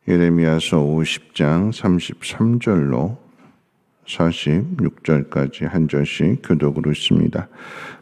예레미야서 50장 33절로 46절까지 한 절씩 교독으로 있습니다.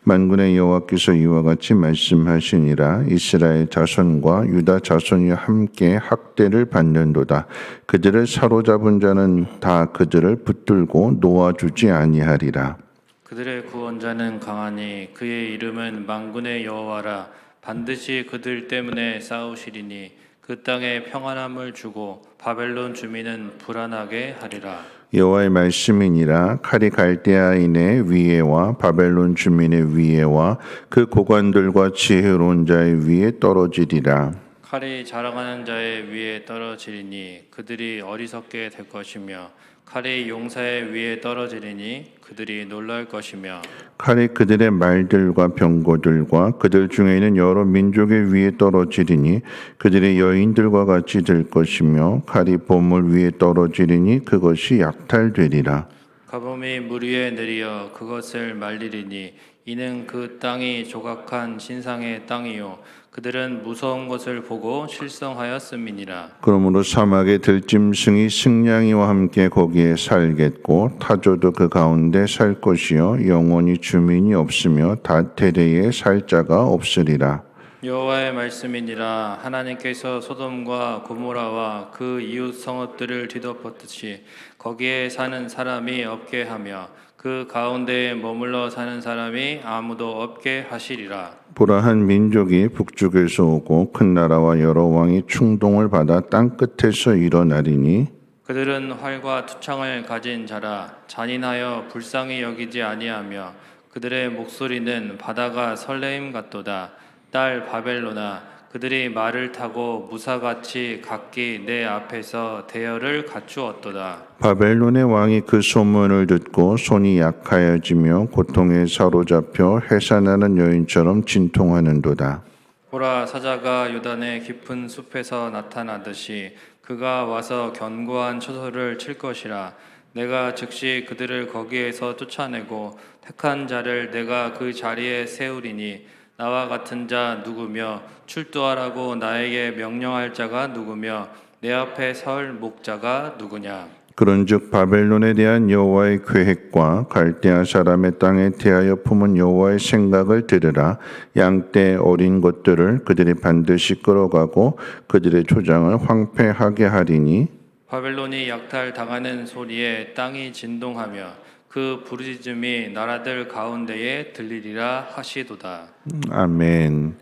만군의 여호와께서 이와 같이 말씀하시니라. 이스라엘 자손과 유다 자손이 함께 학대를 받는도다. 그들을 사로잡은 자는 다 그들을 붙들고 놓아주지 아니하리라. 그들의 구원자는 강하니 그의 이름은 만군의 여호와라. 반드시 그들 때문에 싸우시리니 그 땅에 평안함을 주고 바벨론 주민은 불안하게 하리라. 여호와의 말씀이니라. 칼이 갈대아인의 위에와 바벨론 주민의 위에와 그 고관들과 지혜로운 자의 위에 떨어지리라. 칼이 자랑하는 자의 위에 떨어지리니 그들이 어리석게 될 것이며 칼이 용사의 위에 떨어지리니 그들이 놀랄 것이며 칼이 그들의 말들과 병거들과 그들 중에 있는 여러 민족의 위에 떨어지리니 그들의 여인들과 같이 될 것이며 칼이 보물 위에 떨어지리니 그것이 약탈되리라. 가뭄이 물 위에 내리어 그것을 말리리니 이는 그 땅이 조각한 신상의 땅이요 그들은 무서운 것을 보고 실성하였음이니라. 그러므로 사막의 들짐승이 승냥이와 함께 거기에 살겠고 타조도 그 가운데 살 것이요 영원히 주민이 없으며 대대에 살 자가 없으리라. 여호와의 말씀이니라. 하나님께서 소돔과 고모라와 그 이웃 성읍들을 뒤덮었듯이 거기에 사는 사람이 없게 하며 그 가운데에 머물러 사는 사람이 아무도 없게 하시리라. 보라, 한 민족이 북쪽에서 오고 큰 나라와 여러 왕이 충동을 받아 땅 끝에서 일어나리니 그들은 활과 투창을 가진 자라. 잔인하여 불쌍히 여기지 아니하며 그들의 목소리는 바다가 설레임 같도다. 딸 바벨로나, 그들이 말을 타고 무사같이 각기 내 앞에서 대열을 갖추었도다. 바벨론의 왕이 그 소문을 듣고 손이 약하여지며 고통에 사로잡혀 해산하는 여인처럼 진통하는도다. 보라, 사자가 요단의 깊은 숲에서 나타나듯이 그가 와서 견고한 처소를 칠 것이라. 내가 즉시 그들을 거기에서 쫓아내고 택한 자를 내가 그 자리에 세우리니 나와 같은 자 누구며 출두하라고 나에게 명령할 자가 누구며 내 앞에 설 목자가 누구냐. 그런즉 바벨론에 대한 여호와의 계획과 갈대아 사람의 땅에 대하여 품은 여호와의 생각을 들으라. 양떼 어린 것들을 그들이 반드시 끌어가고 그들의 초장을 황폐하게 하리니 바벨론이 약탈당하는 소리에 땅이 진동하며 그 부르짖음이 나라들 가운데에 들리리라 하시도다. 아멘.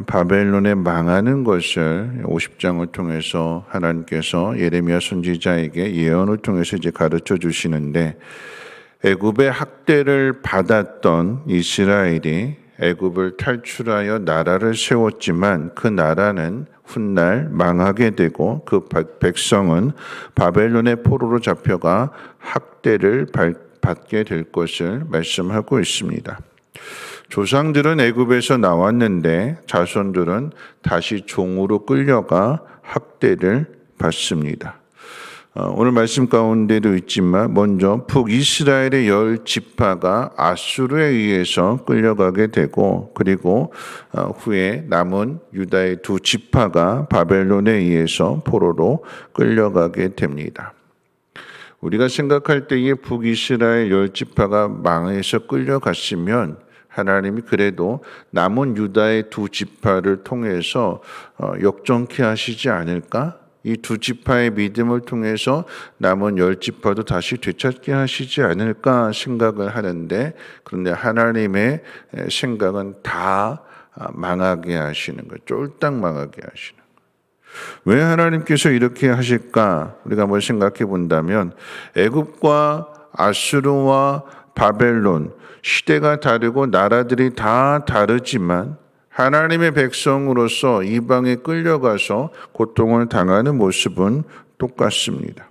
바벨론에 망하는 것을 50장을 통해서 하나님께서 예레미야 선지자에게 예언을 통해서 이제 가르쳐 주시는데, 애굽의 학대를 받았던 이스라엘이 애굽을 탈출하여 나라를 세웠지만 그 나라는 훗날 망하게 되고 그 백성은 바벨론의 포로로 잡혀가 학대를 받게 될 것을 말씀하고 있습니다. 조상들은 애굽에서 나왔는데 자손들은 다시 종으로 끌려가 학대를 받습니다. 오늘 말씀 가운데도 있지만 먼저 북이스라엘의 10지파가 아수르에 의해서 끌려가게 되고, 그리고 후에 남은 유다의 2지파가 바벨론에 의해서 포로로 끌려가게 됩니다. 우리가 생각할 때에 북이스라엘 10지파가 망해서 끌려갔으면 하나님이 그래도 남은 유다의 2지파를 통해서 역정케 하시지 않을까? 이 2지파의 믿음을 통해서 남은 10지파도 다시 되찾게 하시지 않을까 생각을 하는데, 그런데 하나님의 생각은 다 망하게 하시는 거예요. 쫄딱 망하게 하시는 거예요. 왜 하나님께서 이렇게 하실까? 우리가 한번 생각해 본다면, 애굽과 아수르와 바벨론, 시대가 다르고 나라들이 다 다르지만 하나님의 백성으로서 이방에 끌려가서 고통을 당하는 모습은 똑같습니다.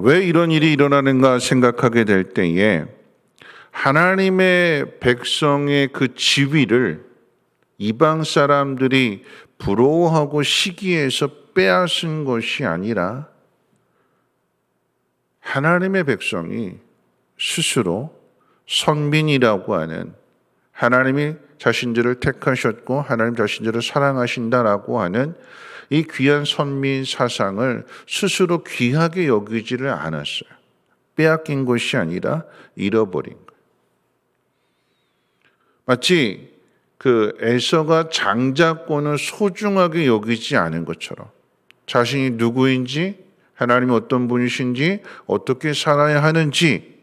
왜 이런 일이 일어나는가 생각하게 될 때에 하나님의 백성의 그 지위를 이방 사람들이 부러워하고 시기해서 빼앗은 것이 아니라 하나님의 백성이 스스로 선민이라고 하는, 하나님이 자신들을 택하셨고 하나님 자신들을 사랑하신다라고 하는 이 귀한 선민 사상을 스스로 귀하게 여기지를 않았어요. 빼앗긴 것이 아니라 잃어버린 거예요. 마치 그 에서가 장자권을 소중하게 여기지 않은 것처럼 자신이 누구인지, 하나님이 어떤 분이신지, 어떻게 살아야 하는지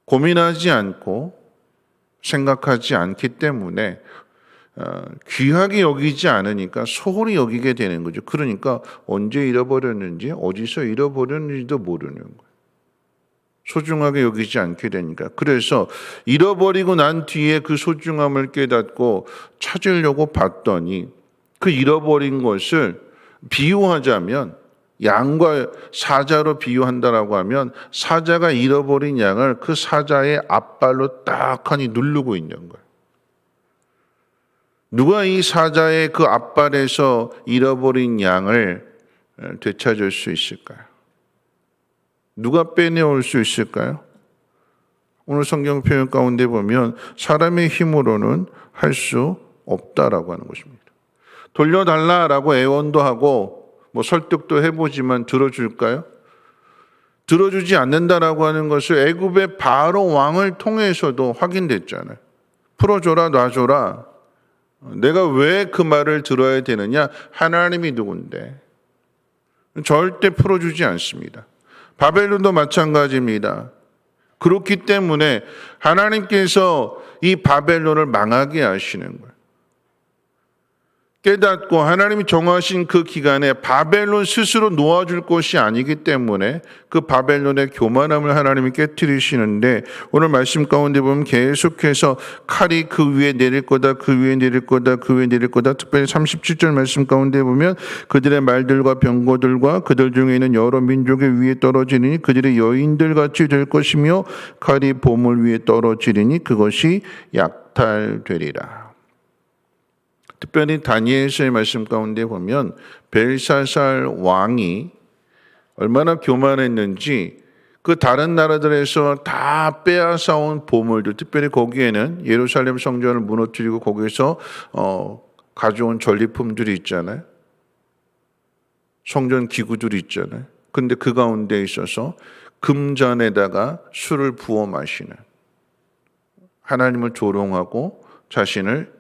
고민하지 않고 생각하지 않기 때문에 귀하게 여기지 않으니까 소홀히 여기게 되는 거죠. 그러니까 언제 잃어버렸는지, 어디서 잃어버렸는지도 모르는 거예요. 소중하게 여기지 않게 되니까. 그래서 잃어버리고 난 뒤에 그 소중함을 깨닫고 찾으려고 봤더니 그 잃어버린 것을 비유하자면, 양과 사자로 비유한다라고 하면 사자가 잃어버린 양을 그 사자의 앞발로 딱하니 누르고 있는 거예요. 누가 이 사자의 그 앞발에서 잃어버린 양을 되찾을 수 있을까요? 누가 빼내올 수 있을까요? 오늘 성경 표현 가운데 보면 사람의 힘으로는 할 수 없다라고 하는 것입니다. 돌려달라라고 애원도 하고 설득도 해보지만 들어줄까요? 들어주지 않는다라고 하는 것을 애굽의 바로 왕을 통해서도 확인됐잖아요. 풀어줘라, 놔줘라. 내가 왜 그 말을 들어야 되느냐? 하나님이 누군데? 절대 풀어주지 않습니다. 바벨론도 마찬가지입니다. 그렇기 때문에 하나님께서 이 바벨론을 망하게 하시는 거예요. 깨닫고 하나님이 정하신 그 기간에 바벨론 스스로 놓아줄 것이 아니기 때문에 그 바벨론의 교만함을 하나님이 깨트리시는데, 오늘 말씀 가운데 보면 계속해서 칼이 그 위에 내릴 거다, 그 위에 내릴 거다, 그 위에 내릴 거다. 특별히 37절 말씀 가운데 보면 그들의 말들과 병거들과 그들 중에 있는 여러 민족의 위에 떨어지리니 그들의 여인들 같이 될 것이며 칼이 보물 위에 떨어지리니 그것이 약탈되리라. 특별히 다니엘서의 말씀 가운데 보면 벨사살 왕이 얼마나 교만했는지 그 다른 나라들에서 다 빼앗아온 보물들, 특별히 거기에는 예루살렘 성전을 무너뜨리고 거기에서 가져온 전리품들이 있잖아요. 성전 기구들이 있잖아요. 근데 그 가운데 있어서 금잔에다가 술을 부어 마시는, 하나님을 조롱하고 자신을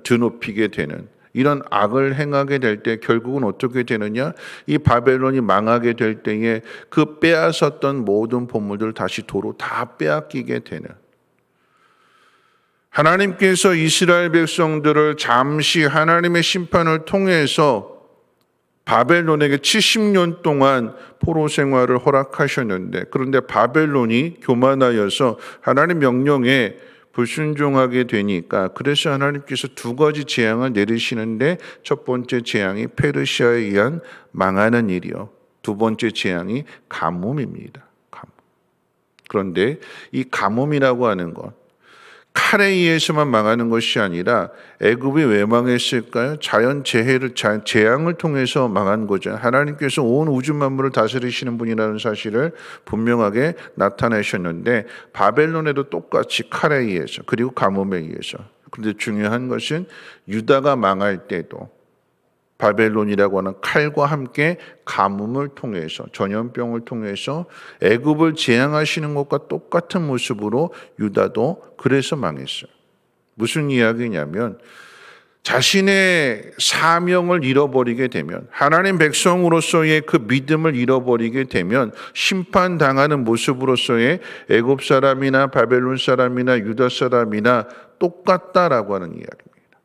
드높이게 되는 이런 악을 행하게 될 때 결국은 어떻게 되느냐? 이 바벨론이 망하게 될 때에 그 빼앗았던 모든 보물들을 다시 도로 다 빼앗기게 되는, 하나님께서 이스라엘 백성들을 잠시 하나님의 심판을 통해서 바벨론에게 70년 동안 포로 생활을 허락하셨는데, 그런데 바벨론이 교만하여서 하나님 명령에 불순종하게 되니까, 그래서 하나님께서 두 가지 재앙을 내리시는데, 첫 번째 재앙이 페르시아에 의한 망하는 일이요, 두 번째 재앙이 가뭄입니다. 가뭄. 그런데 이 가뭄이라고 하는 것, 칼에 의해서만 망하는 것이 아니라 애굽이 왜 망했을까요? 자연 재앙을 통해서 망한 거죠. 하나님께서 온 우주 만물을 다스리시는 분이라는 사실을 분명하게 나타내셨는데, 바벨론에도 똑같이 칼에 의해서, 그리고 가뭄에 의해서. 그런데 중요한 것은 유다가 망할 때도 바벨론이라고 하는 칼과 함께 가뭄을 통해서, 전염병을 통해서 애굽을 재앙하시는 것과 똑같은 모습으로 유다도 그래서 망했어요. 무슨 이야기냐면, 자신의 사명을 잃어버리게 되면, 하나님 백성으로서의 그 믿음을 잃어버리게 되면 심판당하는 모습으로서의 애굽 사람이나 바벨론 사람이나 유다 사람이나 똑같다라고 하는 이야기입니다.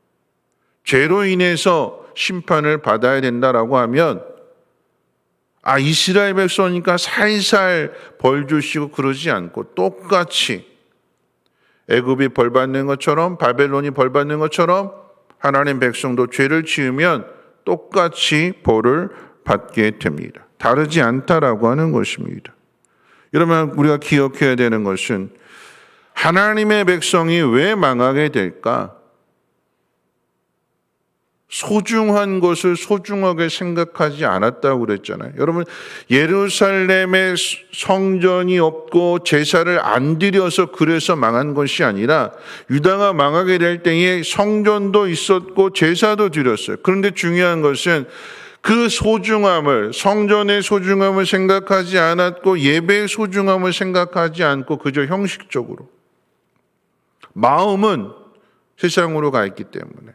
죄로 인해서 심판을 받아야 된다라고 하면, 이스라엘 백성이니까 살살 벌 주시고 그러지 않고 똑같이 애굽이 벌 받는 것처럼, 바벨론이 벌 받는 것처럼 하나님 백성도 죄를 지으면 똑같이 벌을 받게 됩니다. 다르지 않다라고 하는 것입니다. 여러분, 우리가 기억해야 되는 것은 하나님의 백성이 왜 망하게 될까? 소중한 것을 소중하게 생각하지 않았다고 그랬잖아요. 여러분, 예루살렘에 성전이 없고 제사를 안 드려서 그래서 망한 것이 아니라 유다가 망하게 될 때에 성전도 있었고 제사도 드렸어요. 그런데 중요한 것은 그 소중함을, 성전의 소중함을 생각하지 않았고 예배의 소중함을 생각하지 않고 그저 형식적으로, 마음은 세상으로 가 있기 때문에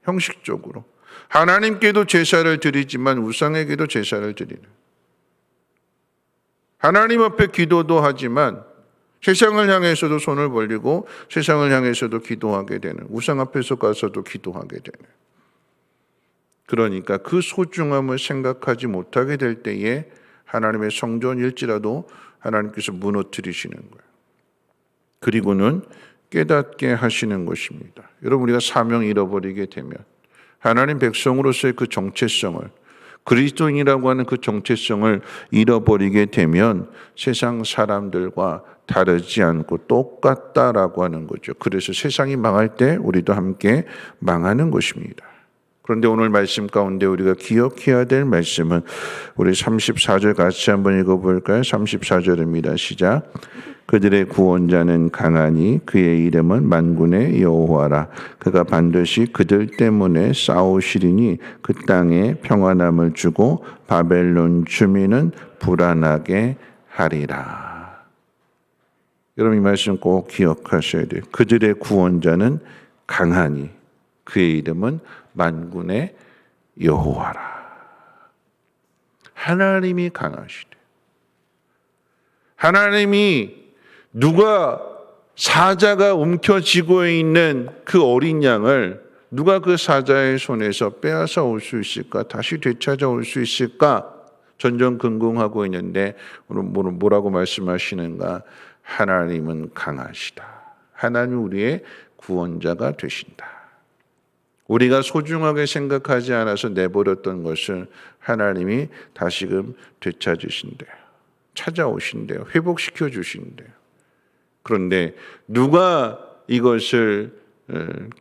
형식적으로 하나님께도 제사를 드리지만 우상에게도 제사를 드리는, 하나님 앞에 기도도 하지만 세상을 향해서도 손을 벌리고 세상을 향해서도 기도하게 되는, 우상 앞에서 가서도 기도하게 되는. 그러니까 그 소중함을 생각하지 못하게 될 때에 하나님의 성전일지라도 하나님께서 무너뜨리시는 거예요. 그리고는 깨닫게 하시는 것입니다. 여러분, 우리가 사명 잃어버리게 되면 하나님 백성으로서의 그 정체성을, 그리스도인이라고 하는 그 정체성을 잃어버리게 되면 세상 사람들과 다르지 않고 똑같다라고 하는 거죠. 그래서 세상이 망할 때 우리도 함께 망하는 것입니다. 그런데 오늘 말씀 가운데 우리가 기억해야 될 말씀은 우리 34절 같이 한번 읽어볼까요? 34절입니다. 시작. 그들의 구원자는 강하니 그의 이름은 만군의 여호와라. 그가 반드시 그들 때문에 싸우시리니 그 땅에 평안함을 주고 바벨론 주민은 불안하게 하리라. 여러분, 이 말씀 꼭 기억하셔야 돼요. 그들의 구원자는 강하니 그의 이름은 만군의 여호와라. 하나님이 강하시대. 하나님이 누가 사자가 움켜쥐고 있는 그 어린 양을 누가 그 사자의 손에서 빼앗아 올 수 있을까? 다시 되찾아올 수 있을까? 전전긍긍하고 있는데 오늘 뭐라고 말씀하시는가? 하나님은 강하시다. 하나님 우리의 구원자가 되신다. 우리가 소중하게 생각하지 않아서 내버렸던 것을 하나님이 다시금 되찾으신대요. 찾아오신대요. 회복시켜 주신대요. 그런데 누가 이것을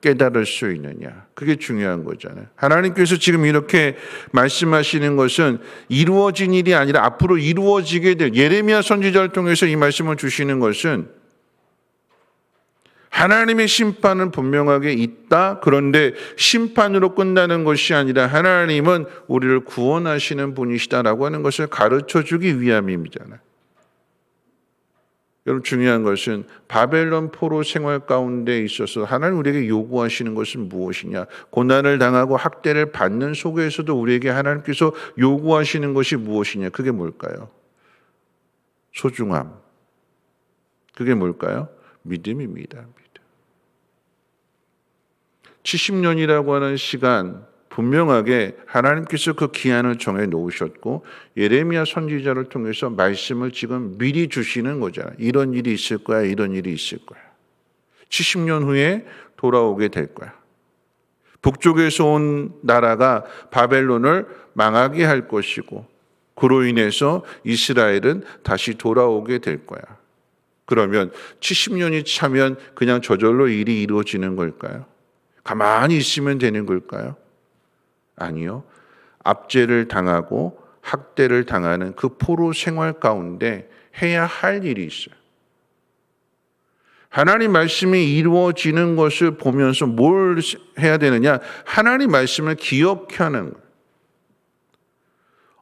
깨달을 수 있느냐? 그게 중요한 거잖아요. 하나님께서 지금 이렇게 말씀하시는 것은 이루어진 일이 아니라 앞으로 이루어지게 될, 예레미야 선지자를 통해서 이 말씀을 주시는 것은 하나님의 심판은 분명하게 있다. 그런데 심판으로 끝나는 것이 아니라 하나님은 우리를 구원하시는 분이시다라고 하는 것을 가르쳐주기 위함이잖아요. 여러분, 중요한 것은 바벨론 포로 생활 가운데 있어서 하나님 우리에게 요구하시는 것은 무엇이냐? 고난을 당하고 학대를 받는 속에서도 우리에게 하나님께서 요구하시는 것이 무엇이냐? 그게 뭘까요? 소중함. 그게 뭘까요? 믿음입니다. 믿음. 70년이라고 하는 시간, 분명하게 하나님께서 그 기한을 정해 놓으셨고 예레미야 선지자를 통해서 말씀을 지금 미리 주시는 거잖아요. 이런 일이 있을 거야. 이런 일이 있을 거야. 70년 후에 돌아오게 될 거야. 북쪽에서 온 나라가 바벨론을 망하게 할 것이고 그로 인해서 이스라엘은 다시 돌아오게 될 거야. 그러면 70년이 차면 그냥 저절로 일이 이루어지는 걸까요? 가만히 있으면 되는 걸까요? 아니요. 압제를 당하고 학대를 당하는 그 포로 생활 가운데 해야 할 일이 있어요. 하나님 말씀이 이루어지는 것을 보면서 뭘 해야 되느냐? 하나님 말씀을 기억하는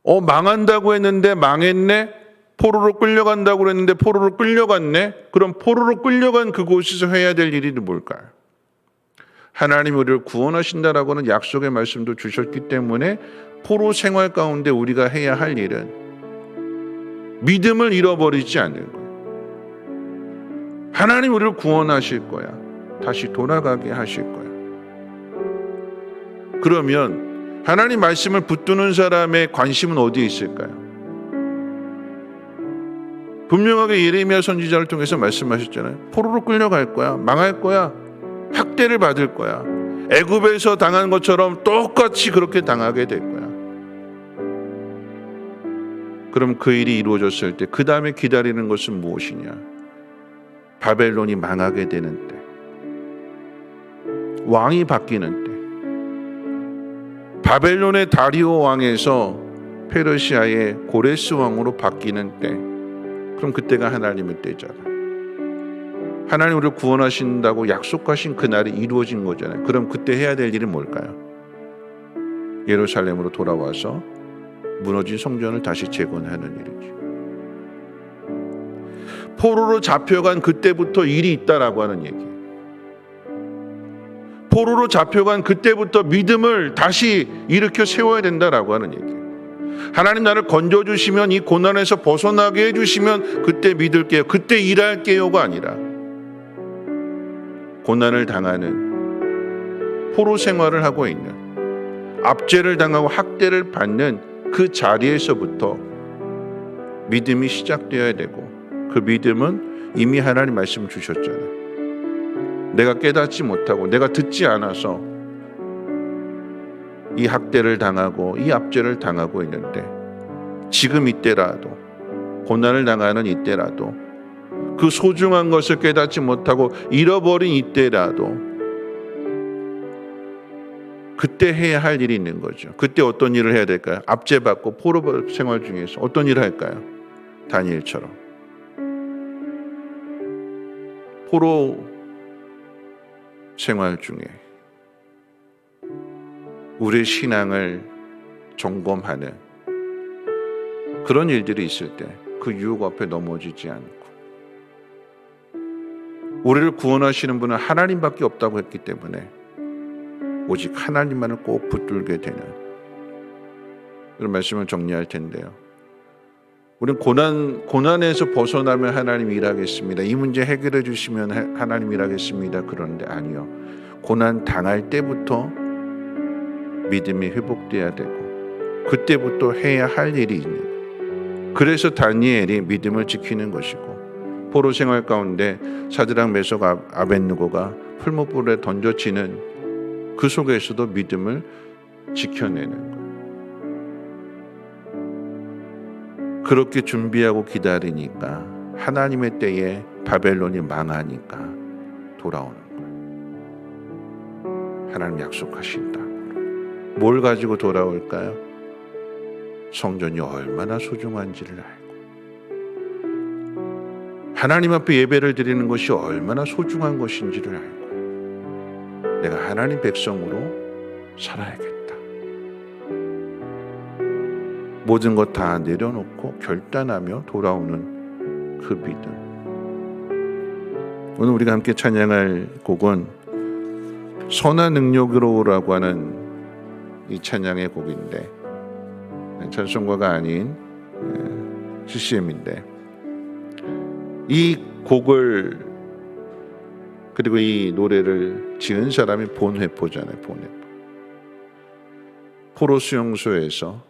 거예요. 망한다고 했는데 망했네? 포로로 끌려간다고 했는데 포로로 끌려갔네? 그럼 포로로 끌려간 그곳에서 해야 될 일이 뭘까요? 하나님 우리를 구원하신다라고 하는 약속의 말씀도 주셨기 때문에 포로 생활 가운데 우리가 해야 할 일은 믿음을 잃어버리지 않는 거예요. 하나님 우리를 구원하실 거야. 다시 돌아가게 하실 거야. 그러면 하나님 말씀을 붙드는 사람의 관심은 어디에 있을까요? 분명하게 예레미야 선지자를 통해서 말씀하셨잖아요. 포로로 끌려갈 거야. 망할 거야. 학대를 받을 거야. 애굽에서 당한 것처럼 똑같이 그렇게 당하게 될 거야. 그럼 그 일이 이루어졌을 때 그 다음에 기다리는 것은 무엇이냐? 바벨론이 망하게 되는 때, 왕이 바뀌는 때, 바벨론의 다리오 왕에서 페르시아의 고레스 왕으로 바뀌는 때, 그럼 그때가 하나님의 때잖아. 하나님 우리를 구원하신다고 약속하신 그날이 이루어진 거잖아요. 그럼 그때 해야 될 일은 뭘까요? 예루살렘으로 돌아와서 무너진 성전을 다시 재건하는 일이죠. 포로로 잡혀간 그때부터 일이 있다라고 하는 얘기예요. 포로로 잡혀간 그때부터 믿음을 다시 일으켜 세워야 된다라고 하는 얘기예요. 하나님 나를 건져주시면, 이 고난에서 벗어나게 해주시면 그때 믿을게요, 그때 일할게요가 아니라, 고난을 당하는, 포로 생활을 하고 있는, 압제를 당하고 학대를 받는 그 자리에서부터 믿음이 시작되어야 되고, 그 믿음은 이미 하나님 말씀 주셨잖아요. 내가 깨닫지 못하고 내가 듣지 않아서 이 학대를 당하고 이 압제를 당하고 있는데, 지금 이때라도, 고난을 당하는 이때라도, 그 소중한 것을 깨닫지 못하고 잃어버린 이때라도 그때 해야 할 일이 있는 거죠. 그때 어떤 일을 해야 될까요? 압제받고 포로 생활 중에서 어떤 일을 할까요? 다니엘처럼 포로 생활 중에 우리의 신앙을 점검하는 그런 일들이 있을 때 그 유혹 앞에 넘어지지 않고, 우리를 구원하시는 분은 하나님밖에 없다고 했기 때문에 오직 하나님만을 꼭 붙들게 되는 그런 말씀을 정리할 텐데요. 우리는 고난에서 벗어나면 하나님 일하겠습니다, 이 문제 해결해 주시면 하나님 일하겠습니다. 그런데 아니요, 고난 당할 때부터 믿음이 회복돼야 되고 그때부터 해야 할 일이 있는 거예요. 그래서 다니엘이 믿음을 지키는 것이고, 포로 생활 가운데 사드락 메석 아벳느고가 풀무불에 던져지는 그 속에서도 믿음을 지켜내는 거예요. 그렇게 준비하고 기다리니까 하나님의 때에 바벨론이 망하니까 돌아오는 거예요. 하나님 약속하신다. 뭘 가지고 돌아올까요? 성전이 얼마나 소중한지를 알고, 하나님 앞에 예배를 드리는 것이 얼마나 소중한 것인지를 알고, 내가 하나님 백성으로 살아야겠다. 모든 것 다 내려놓고 결단하며 돌아오는 그 믿음. 오늘 우리가 함께 찬양할 곡은 선한 능력으로라고 하는 이 찬양의 곡인데, 찬송가가 아닌 CCM인데, 이 곡을, 그리고 이 노래를 지은 사람이 본회포잖아요. 본회포. 포로 수용소에서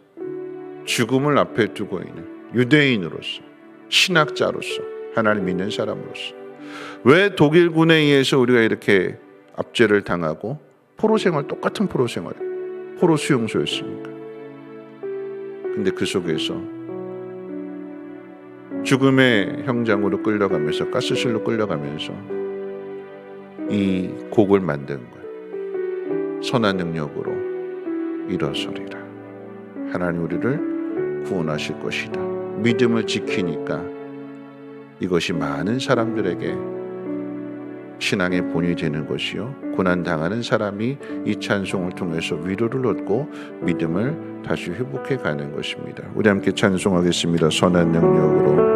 죽음을 앞에 두고 있는 유대인으로서, 신학자로서, 하나님 믿는 사람으로서, 왜 독일군에 의해서 우리가 이렇게 압제를 당하고 포로 생활, 똑같은 포로 생활, 포로 수용소였습니까? 근데 그 속에서 죽음의 형장으로 끌려가면서, 가스실로 끌려가면서 이 곡을 만든 거예요. 선한 능력으로 일어서리라. 하나님 우리를 구원하실 것이다. 믿음을 지키니까 이것이 많은 사람들에게 신앙의 본이 되는 것이요, 고난당하는 사람이 이 찬송을 통해서 위로를 얻고 믿음을 다시 회복해 가는 것입니다. 우리 함께 찬송하겠습니다. 선한 능력으로.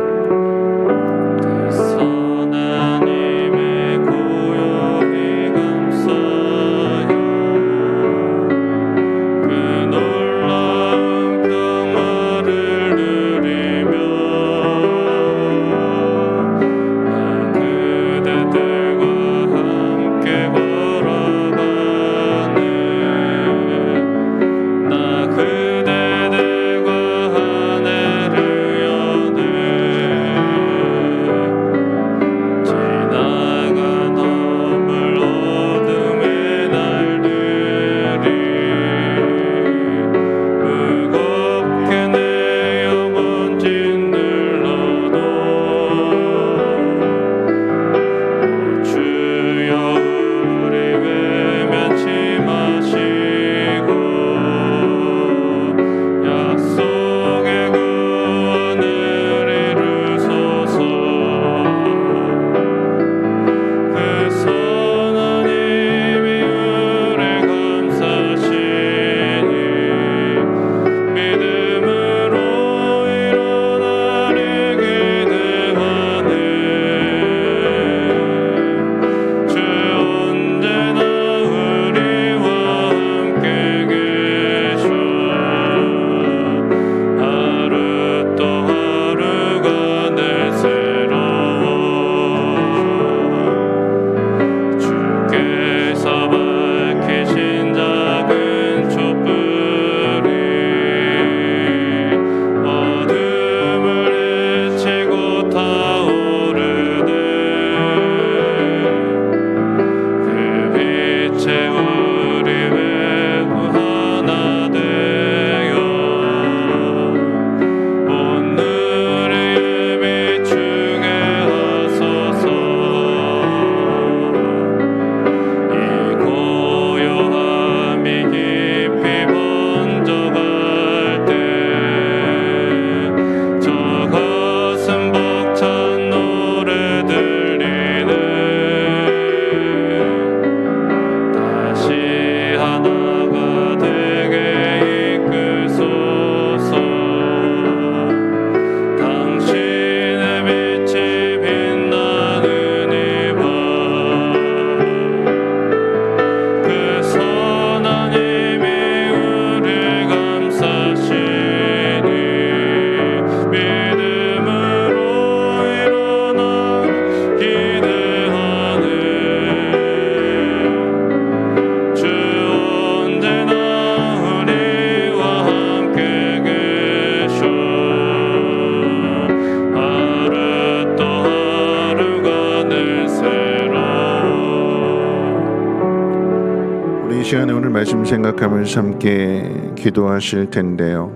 말씀 생각하면서 함께 기도하실 텐데요.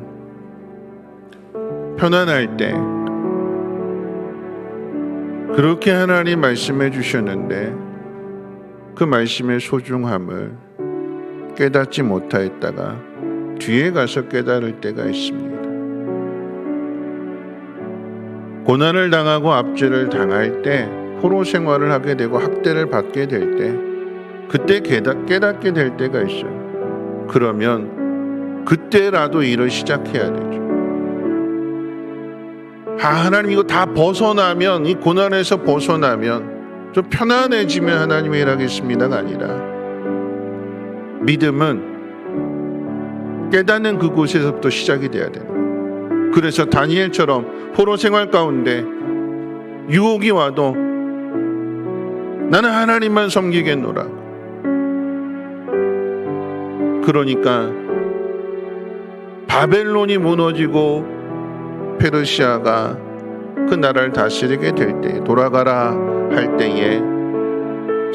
편안할 때 그렇게 하나님 말씀해 주셨는데 그 말씀의 소중함을 깨닫지 못하였다가 뒤에 가서 깨달을 때가 있습니다. 고난을 당하고 압제를 당할 때, 포로 생활을 하게 되고 학대를 받게 될 때, 그때 깨닫게 될 때가 있어요. 그러면 그때라도 일을 시작해야 되죠. 하나님 이거 다 벗어나면, 이 고난에서 벗어나면 좀 편안해지면 하나님이 일하겠습니다가 아니라, 믿음은 깨닫는 그곳에서부터 시작이 돼야 돼요. 그래서 다니엘처럼 포로 생활 가운데 유혹이 와도 나는 하나님만 섬기겠노라. 그러니까 바벨론이 무너지고 페르시아가 그 나라를 다스리게 될 때, 돌아가라 할 때에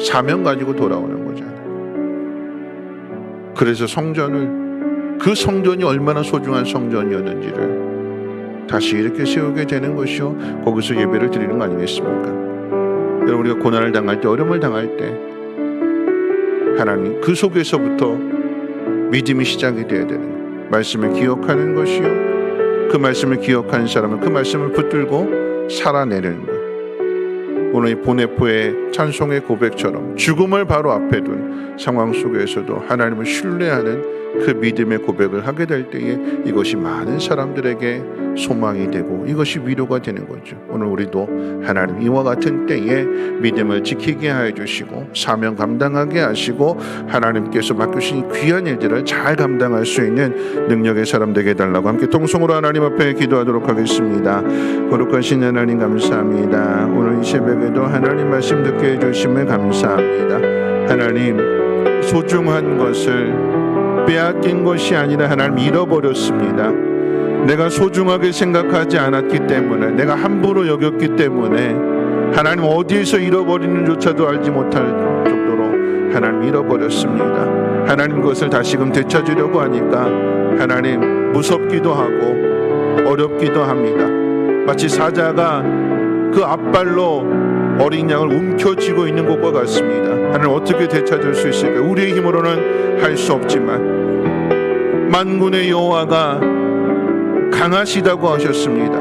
사명 가지고 돌아오는 거잖아요. 그래서 그 성전이 얼마나 소중한 성전이었는지를 다시 이렇게 세우게 되는 것이요, 거기서 예배를 드리는 거 아니겠습니까? 여러분, 우리가 고난을 당할 때, 어려움을 당할 때 하나님 그 속에서부터 믿음이 시작이 되어야 되는 거예요. 말씀을 기억하는 것이요, 그 말씀을 기억하는 사람은 그 말씀을 붙들고 살아내는 거예요. 오늘 이 보네포의 찬송의 고백처럼 죽음을 바로 앞에 둔 상황 속에서도 하나님을 신뢰하는 그 믿음의 고백을 하게 될 때에 이것이 많은 사람들에게 소망이 되고 이것이 위로가 되는 거죠. 오늘 우리도 하나님 이와 같은 때에 믿음을 지키게 하여 주시고 사명 감당하게 하시고 하나님께서 맡기신 귀한 일들을 잘 감당할 수 있는 능력의 사람 되게 해달라고 함께 통성으로 하나님 앞에 기도하도록 하겠습니다. 거룩하신 하나님 감사합니다. 오늘 이 새벽에도 하나님 말씀 듣게 해주심을 감사합니다. 하나님, 소중한 것을 빼앗긴 것이 아니라 하나님 잃어버렸습니다. 내가 소중하게 생각하지 않았기 때문에, 내가 함부로 여겼기 때문에 하나님 어디에서 잃어버리는조차도 알지 못할 정도로 하나님 잃어버렸습니다. 하나님 그것을 다시금 되찾으려고 하니까 하나님 무섭기도 하고 어렵기도 합니다. 마치 사자가 그 앞발로 어린 양을 움켜쥐고 있는 것과 같습니다. 하나님 어떻게 되찾을 수 있을까? 우리의 힘으로는 할 수 없지만 만군의 여호와가 강하시다고 하셨습니다.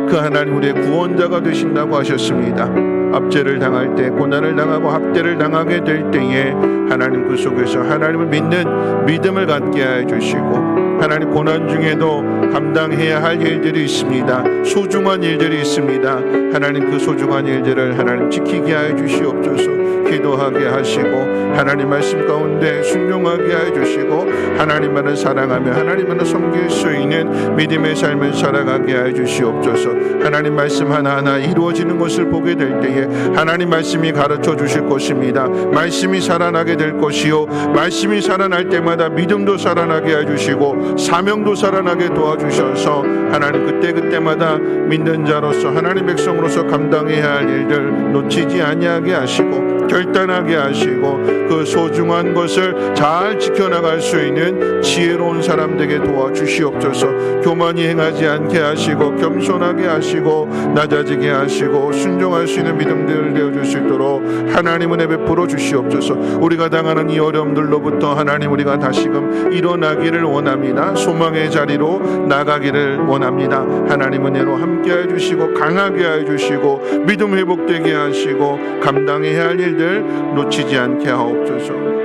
그 하나님 우리의 구원자가 되신다고 하셨습니다. 압제를 당할 때, 고난을 당하고 학대를 당하게 될 때에 하나님 그 속에서 하나님을 믿는 믿음을 갖게 하여 주시고, 하나님 고난 중에도 감당해야 할 일들이 있습니다. 소중한 일들이 있습니다. 하나님 그 소중한 일들을 하나님 지키게 하여 주시옵소서. 기도하게 하시고 하나님 말씀 가운데 순종하게 하여 주시고 하나님만을 사랑하며 하나님만을 섬길 수 있는 믿음의 삶을 살아가게 하여 주시옵소서. 하나님 말씀 하나하나 이루어지는 것을 보게 될 때에 하나님 말씀이 가르쳐 주실 것입니다. 말씀이 살아나게 될 것이요, 말씀이 살아날 때마다 믿음도 살아나게 해주시고 사명도 살아나게 도와주셔서 하나님 그때마다 믿는 자로서 하나님 백성으로서 감당해야 할 일들 놓치지 아니하게 하시고 결단하게 하시고 그 소중한 것을 잘 지켜나갈 수 있는 지혜로운 사람 되게 도와주시옵소서. 교만이 행하지 않게 하시고 겸손하게 하시고 낮아지게 하시고 순종할 수 있는 믿음들 되어줄 수 있도록 하나님 은혜 베풀어 주시옵소서. 우리가 당하는 이 어려움들로부터 하나님 우리가 다시금 일어나기를 원합니다. 소망의 자리로 나가기를 원합니다. 하나님 은혜로 함께해 주시고 강하게 해 주시고 믿음 회복되게 하시고 감당해야 할 일들 놓치지 않게 하옵소서.